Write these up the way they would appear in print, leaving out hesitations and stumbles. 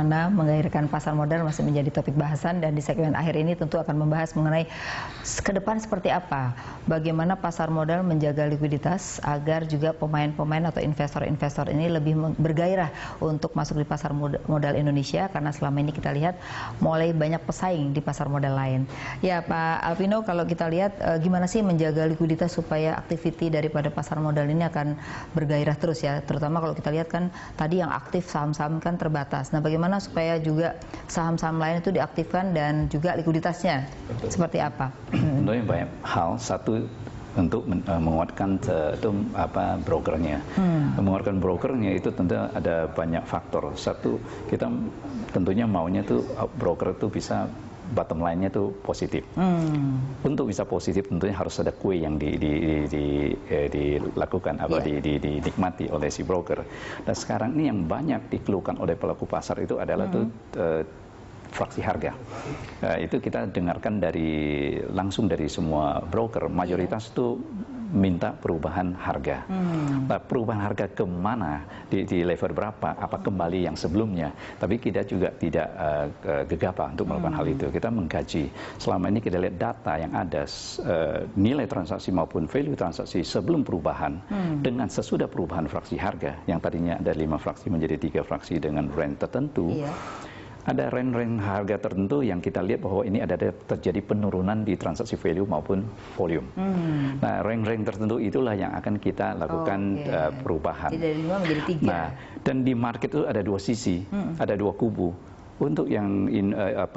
bagaimana menggairahkan pasar modal masih menjadi topik bahasan, dan di segmen akhir ini tentu akan membahas mengenai ke depan seperti apa, bagaimana pasar modal menjaga likuiditas agar juga pemain-pemain atau investor-investor ini lebih bergairah untuk masuk di pasar modal Indonesia, karena selama ini kita lihat mulai banyak pesaing di pasar modal lain. Ya Pak Alvino, kalau kita lihat gimana sih menjaga likuiditas supaya aktiviti daripada pasar modal ini akan bergairah terus ya, terutama kalau kita lihat kan tadi yang aktif saham-saham kan terbatas. Nah, bagaimana supaya juga saham-saham lain itu diaktifkan dan juga likuiditasnya seperti apa? Tentunya banyak hal. Satu, untuk menguatkan brokernya. Menguatkan brokernya itu tentu ada banyak faktor. Satu, kita tentunya maunya tuh broker itu bisa bottom line-nya tuh positif. Untuk bisa positif tentunya harus ada kue yang dilakukan atau dinikmati oleh si broker. Dan sekarang ini yang banyak dikeluhkan oleh pelaku pasar itu adalah fraksi harga. Itu kita dengarkan langsung dari semua broker, mayoritas itu minta perubahan harga. Nah, perubahan harga kemana, di level berapa, apa kembali yang sebelumnya. Tapi kita juga tidak gegabah untuk melakukan hal itu. Kita mengkaji. Selama ini kita lihat data yang ada, nilai transaksi maupun value transaksi sebelum perubahan dengan sesudah perubahan fraksi harga, yang tadinya ada 5 fraksi menjadi 3 fraksi dengan range tertentu. Ada range harga tertentu yang kita lihat bahwa ini ada terjadi penurunan di transaksi value maupun volume. Nah, range tertentu itulah yang akan kita lakukan perubahan. Dari 5 menjadi 3. Nah, dan di market itu ada 2 sisi, ada 2 kubu. Untuk yang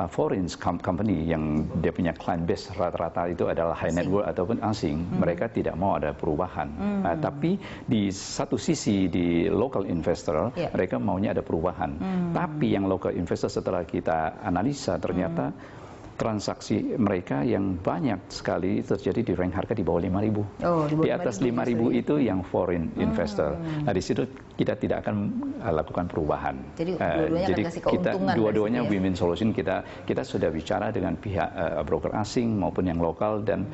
foreign company yang dia punya client base rata-rata itu adalah high net worth ataupun asing, mereka tidak mau ada perubahan. Nah, tapi di satu sisi di local investor, mereka maunya ada perubahan. Tapi yang local investor setelah kita analisa ternyata transaksi mereka yang banyak sekali terjadi di range harga di bawah 5.000. Di atas 5.000 itu yang foreign investor. Nah, di situ kita tidak akan lakukan perubahan. Jadi kita dua-duanya win-win solution. Kita sudah bicara dengan pihak broker asing maupun yang lokal, dan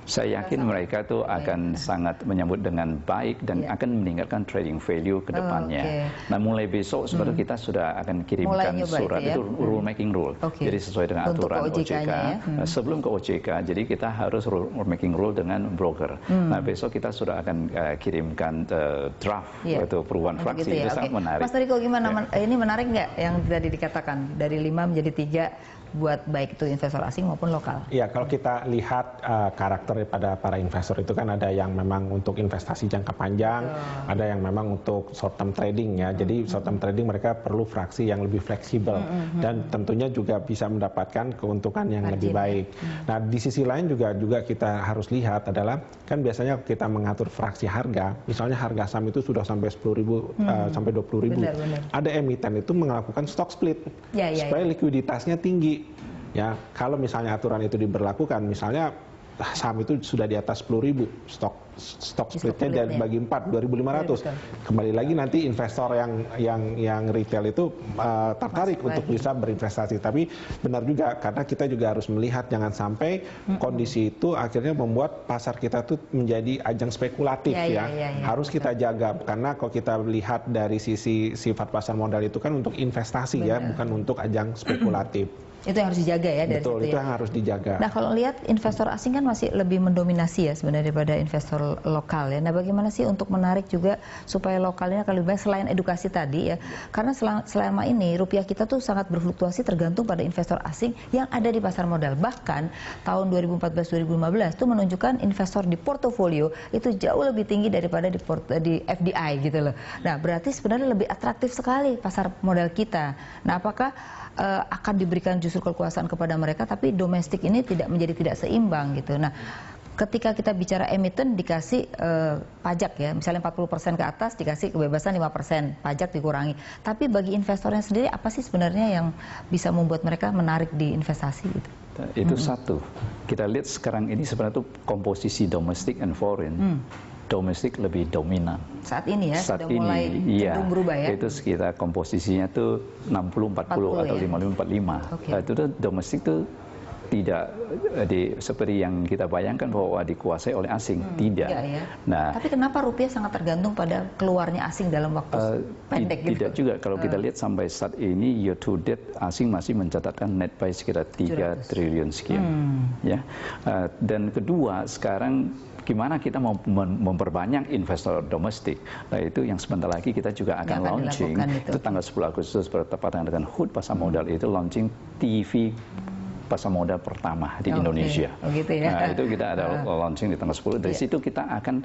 saya yakin mereka itu akan sangat menyambut dengan baik dan akan meningkatkan trading value ke depannya. Nah, mulai besok sebenarnya kita sudah akan kirimkan surat itu rule making rule. Jadi sesuai dengan aturan OJK. Sebelum ke OJK, jadi kita harus rule making rule dengan broker. Nah, besok kita sudah akan kirimkan draft atau perubahan fraksi. Itu sangat menarik. Mas Riko, gimana? Ini menarik nggak yang tadi dikatakan dari 5 menjadi 3 buat baik itu investor asing maupun lokal? Iya, kalau kita lihat karakter pada para investor itu kan ada yang memang untuk investasi jangka panjang, ada yang memang untuk short term trading ya. Jadi short term trading mereka perlu fraksi yang lebih fleksibel dan tentunya juga bisa mendapatkan keuntungan yang lebih baik. Nah, di sisi lain juga kita harus lihat adalah kan biasanya kita mengatur fraksi harga, misalnya harga saham itu sudah sampai 10.000 sampai 20.000. Ada emiten itu melakukan stock split supaya likuiditasnya tinggi. Ya, kalau misalnya aturan itu diberlakukan, misalnya saham itu sudah di atas 10.000, stok splitnya dan bagi 4 2.500. Kembali lagi nanti investor yang retail itu tertarik untuk bisa berinvestasi. Tapi benar juga, karena kita juga harus melihat jangan sampai kondisi itu akhirnya membuat pasar kita itu menjadi ajang spekulatif Harus kita jaga, karena kalau kita lihat dari sisi sifat pasar modal itu kan untuk investasi bukan untuk ajang spekulatif. Itu yang harus dijaga ya dari Betul, situ itu yang harus dijaga. Nah, kalau lihat investor asing kan masih lebih mendominasi ya sebenarnya daripada investor lokal ya. Nah, bagaimana sih untuk menarik juga supaya lokal ini akan lebih baik selain edukasi tadi ya? Karena selama ini rupiah kita tuh sangat berfluktuasi tergantung pada investor asing yang ada di pasar modal. Bahkan tahun 2014-2015 itu menunjukkan investor di portofolio itu jauh lebih tinggi daripada di FDI gitu loh. Nah, berarti sebenarnya lebih atraktif sekali pasar modal kita. Nah, apakah akan diberikan justru kekuasaan kepada mereka, tapi domestik ini menjadi tidak seimbang gitu. Nah, ketika kita bicara emiten dikasih pajak ya, misalnya 40% ke atas dikasih kebebasan 5%, pajak dikurangi. Tapi bagi investornya sendiri apa sih sebenarnya yang bisa membuat mereka menarik di investasi gitu? Itu satu. Kita lihat sekarang ini sebenarnya itu komposisi domestik and foreign. Domestik lebih dominan. Saat ini ya, saat sudah ini, mulai cenderung berubah ya? Itu sekitar komposisinya tuh 60-40 atau 55-45. Itu tuh domestik tuh tidak seperti yang kita bayangkan bahwa dikuasai oleh asing, tidak. Ya. Nah, tapi kenapa rupiah sangat tergantung pada keluarnya asing dalam waktu pendek gitu? Tidak juga, kalau kita lihat sampai saat ini year to date asing masih mencatatkan net buy sekitar 3 triliun sekian. Ya. Dan kedua, sekarang gimana kita mau memperbanyak investor domestik. Nah, itu yang sebentar lagi kita juga akan launching. Itu tanggal 10 Agustus bertepatan dengan HUT Pasar Modal itu launching TV pasar modal pertama di Indonesia. Gitu ya. Nah, itu kita ada launching di tanggal 10. Dari situ kita akan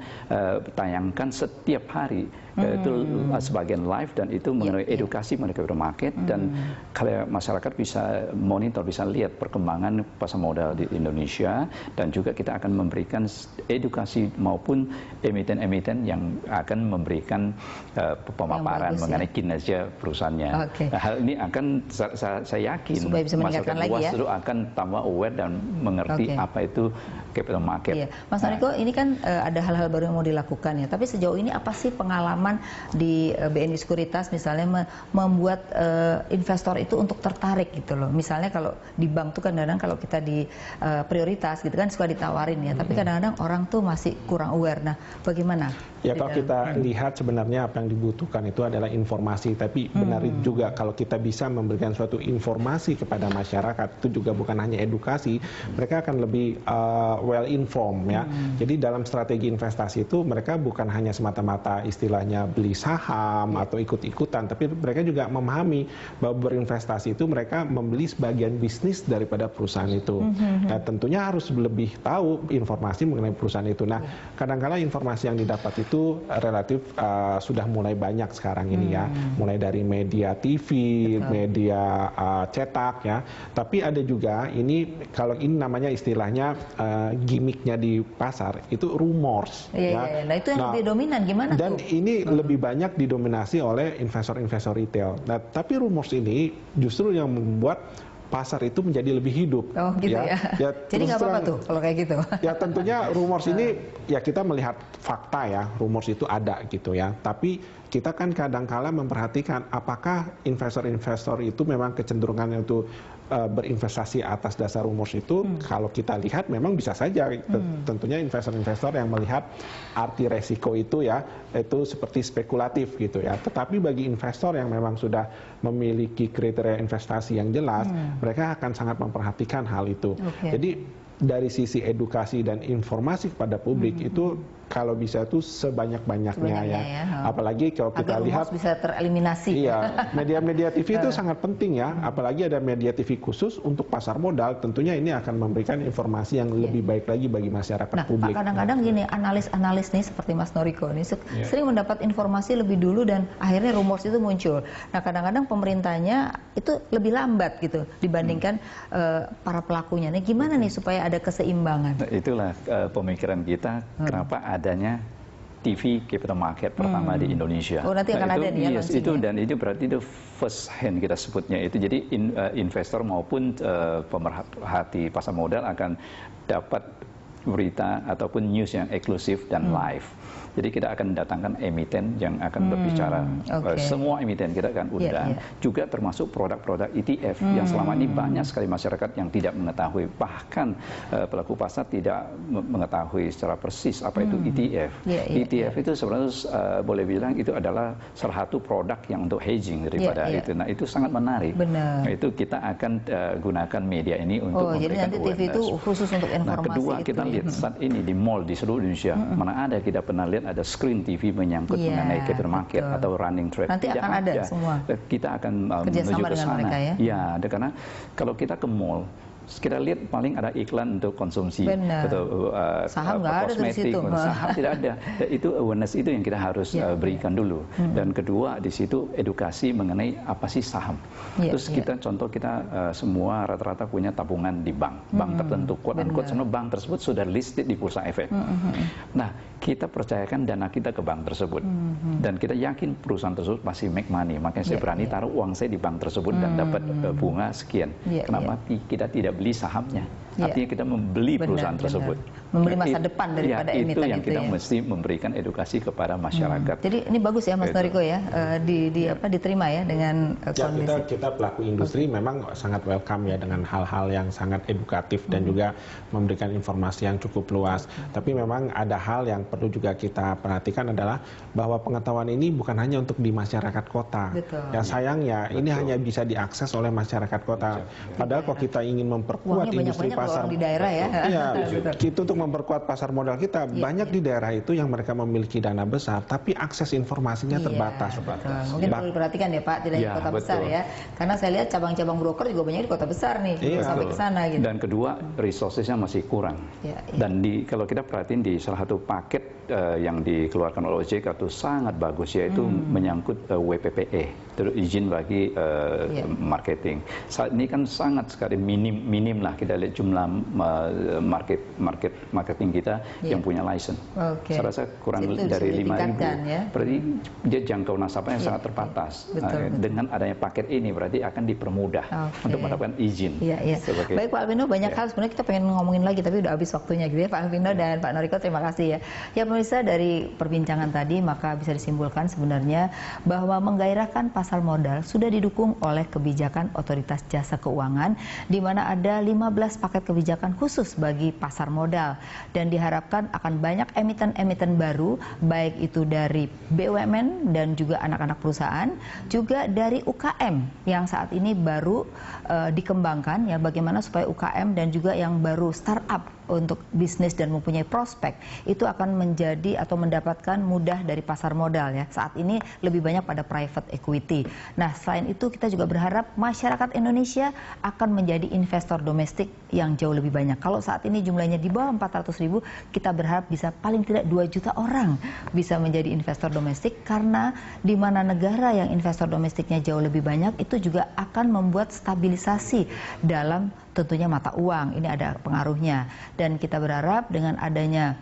tayangkan setiap hari. Itu sebagian live dan itu mengenai edukasi mengenai capital market dan kalau masyarakat bisa monitor, bisa lihat perkembangan pasar modal di Indonesia dan juga kita akan memberikan edukasi maupun emiten-emiten yang akan memberikan pemaparan mengenai kinerja perusahaannya. Nah, hal ini akan saya yakin masyarakat luas itu akan tambah aware dan mengerti apa itu capital market. Iya. Mas Noriko, ini kan ada hal-hal baru yang mau dilakukan ya. Tapi sejauh ini apa sih pengalaman di BNI Sekuritas misalnya membuat investor itu untuk tertarik gitu loh. Misalnya kalau di bank tuh kadang-kadang kalau kita di prioritas gitu kan suka ditawarin ya. Tapi kadang-kadang orang tuh masih kurang aware. Nah, bagaimana? Ya kalau kita lihat sebenarnya apa yang dibutuhkan itu adalah informasi. Tapi benar juga kalau kita bisa memberikan suatu informasi kepada masyarakat itu juga bukan hanya edukasi, mereka akan lebih well informed ya. Jadi dalam strategi investasi itu mereka bukan hanya semata-mata istilahnya beli saham atau ikut-ikutan, tapi mereka juga memahami bahwa berinvestasi itu mereka membeli sebagian bisnis daripada perusahaan itu. Nah, tentunya harus lebih tahu informasi mengenai perusahaan itu. Nah, kadang-kala informasi yang didapat itu relatif sudah mulai banyak sekarang ini ya, mulai dari media TV, media cetak ya. Tapi ada juga ini kalau ini namanya istilahnya gimmicknya di pasar itu rumors. Ya. Nah, itu yang lebih dominan gimana dan tuh? Ini lebih banyak didominasi oleh investor-investor retail. Nah, tapi rumors ini justru yang membuat pasar itu menjadi lebih hidup. Oh gitu ya. Jadi nggak apa-apa tuh kalau kayak gitu. Ya tentunya rumors ini ya kita melihat fakta ya, rumors itu ada gitu ya. Tapi kita kan kadang-kala memperhatikan apakah investor-investor itu memang kecenderungannya itu berinvestasi atas dasar rumors itu. Kalau kita lihat memang bisa saja tentunya investor-investor yang melihat arti resiko itu ya itu seperti spekulatif gitu ya. Tetapi bagi investor yang memang sudah memiliki kriteria investasi yang jelas, mereka akan sangat memperhatikan hal itu. Jadi dari sisi edukasi dan informasi kepada publik itu kalau bisa itu sebanyak-banyaknya ya. Apalagi kalau kita lihat bisa tereliminasi. Iya, media-media TV itu sangat penting ya. Apalagi ada media TV khusus untuk pasar modal, tentunya ini akan memberikan informasi yang lebih baik lagi bagi masyarakat publik. Nah, kadang-kadang gini, analis-analis nih seperti Mas Noriko nih sering mendapat informasi lebih dulu dan akhirnya rumors itu muncul. Nah, kadang-kadang pemerintahnya itu lebih lambat gitu dibandingkan para pelakunya. Nah, gimana nih supaya ada keseimbangan? Nah, itulah pemikiran kita kenapa adanya TV capital market pertama di Indonesia. Oh, nanti akan ada nih ya itu dan itu berarti itu first hand kita sebutnya itu. Jadi investor maupun pemerhati pasar modal akan dapat berita ataupun news yang eksklusif dan live. Jadi kita akan datangkan emiten yang akan berbicara. Semua emiten kita akan undang. Juga termasuk produk-produk ETF yang selama ini banyak sekali masyarakat yang tidak mengetahui. Bahkan pelaku pasar tidak mengetahui secara persis apa itu ETF. ETF itu sebenarnya boleh bilang itu adalah salah satu produk yang untuk hedging daripada itu. Nah, itu sangat menarik. Benar. Nah, itu kita akan gunakan media ini untuk memberikan jadi nanti TV itu khusus untuk informasi. Nah, kedua kita lihat saat ini di mall di seluruh Indonesia, mana ada kita pernah lihat ada screen TV menyangkut mengenai capital market atau running trade. Nanti akan ada semua. Kita akan menuju ke sana. Ya, karena kalau kita ke mall, kita lihat paling ada iklan untuk konsumsi atau saham nggak ada di situ. Saham tidak ada. Itu awareness itu yang kita harus berikan dulu. Dan kedua di situ edukasi mengenai apa sih saham. Terus kita contoh kita semua rata-rata punya tabungan di bank tertentu. Quote unquote sebenarnya bank tersebut sudah listed di Bursa Efek. Nah, kita percayakan dana kita ke bank tersebut dan kita yakin perusahaan tersebut pasti make money. Makanya saya berani taruh uang saya di bank tersebut dan dapat bunga sekian. Kenapa kita tidak beli sahamnya? Artinya kita membeli perusahaan tersebut. Membeli masa depan daripada emiten itu yang kita ya. mesti memberikan edukasi kepada masyarakat. Jadi ini bagus ya Mas Noriko ya, diterima ya dengan kondisi. Kita pelaku industri memang sangat welcome ya dengan hal-hal yang sangat edukatif dan juga memberikan informasi yang cukup luas. Tapi memang ada hal yang perlu juga kita perhatikan adalah bahwa pengetahuan ini bukan hanya untuk di masyarakat kota. Ya sayangnya ini hanya bisa diakses oleh masyarakat kota. Padahal kalau kita ingin memperkuat industri pasar di daerah ya. Iya, itu untuk memperkuat pasar modal kita. Banyak di daerah itu yang mereka memiliki dana besar, tapi akses informasinya terbatas. Mungkin perlu diperhatikan ya Pak, tidak di kota besar ya. Karena saya lihat cabang-cabang broker juga banyak di kota besar nih, sampai ke sana gitu. Dan kedua, resourcesnya masih kurang. Dan kalau kita perhatiin di salah satu paket yang dikeluarkan oleh OJK itu sangat bagus, yaitu menyangkut WPPE, terus izin bagi marketing. Saat ini kan sangat sekali minim lah kita lihat jumlah marketing kita yang punya license. Saya rasa kurang dari 5.000. Berarti dia jangkau nasabahnya sangat terbatas. Dengan adanya paket ini berarti akan dipermudah untuk mendapatkan izin. Baik Pak Alvino, banyak hal sebenarnya kita pengen ngomongin lagi tapi udah habis waktunya gitu ya Pak Alvino dan Pak Noriko, terima kasih ya. Ya pemirsa, dari perbincangan tadi maka bisa disimpulkan sebenarnya bahwa menggairahkan pasar modal sudah didukung oleh kebijakan Otoritas Jasa Keuangan, di mana ada 15 paket kebijakan khusus bagi pasar modal, dan diharapkan akan banyak emiten-emiten baru, baik itu dari BUMN dan juga anak-anak perusahaan, juga dari UKM yang saat ini baru dikembangkan ya, bagaimana supaya UKM dan juga yang baru startup untuk bisnis dan mempunyai prospek itu akan menjadi atau mendapatkan mudah dari pasar modal ya. Saat ini lebih banyak pada private equity. Nah, selain itu kita juga berharap masyarakat Indonesia akan menjadi investor domestik yang jauh lebih banyak. Kalau saat ini jumlahnya di bawah 400.000, kita berharap bisa paling tidak 2 juta orang bisa menjadi investor domestik, karena di mana negara yang investor domestiknya jauh lebih banyak itu juga akan membuat stabilisasi dalam tentunya mata uang. Ini ada pengaruhnya, dan kita berharap dengan adanya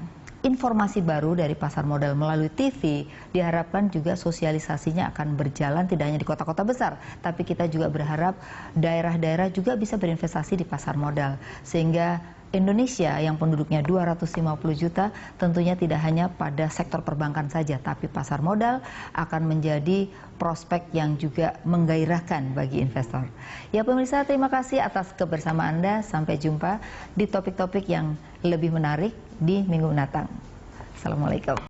informasi baru dari pasar modal melalui TV, diharapkan juga sosialisasinya akan berjalan tidak hanya di kota-kota besar, tapi kita juga berharap daerah-daerah juga bisa berinvestasi di pasar modal, sehingga Indonesia yang penduduknya 250 juta tentunya tidak hanya pada sektor perbankan saja, tapi pasar modal akan menjadi prospek yang juga menggairahkan bagi investor. Ya pemirsa, terima kasih atas kebersamaan Anda. Sampai jumpa di topik-topik yang lebih menarik di minggu mendatang. Assalamualaikum.